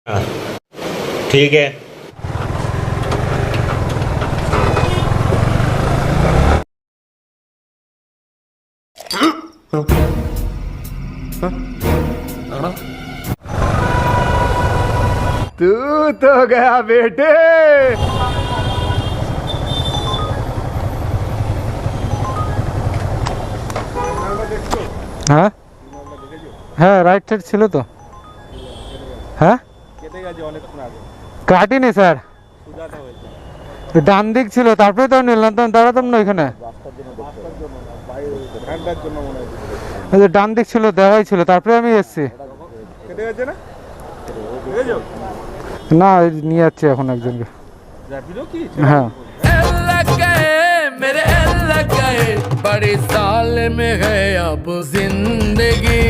हाँ, ठीक है। तू तो गया बेटे। হ্যাঁ হ্যাঁ রাইট সাইড ছিল তো। হ্যাঁ কাটিনি স্যার, ডান দিক ছিল, তারপরে তো নিলাম, তখন দাঁড়াতাম না ওইখানে। ওই যে ডান দিক ছিল, দেওয়াই ছিল, তারপরে আমি এসছি। না ওই নিয়ে যাচ্ছে এখন একজনকে। হ্যাঁ लग गए मेरे लग गए बड़ी साल में है अब जिंदगी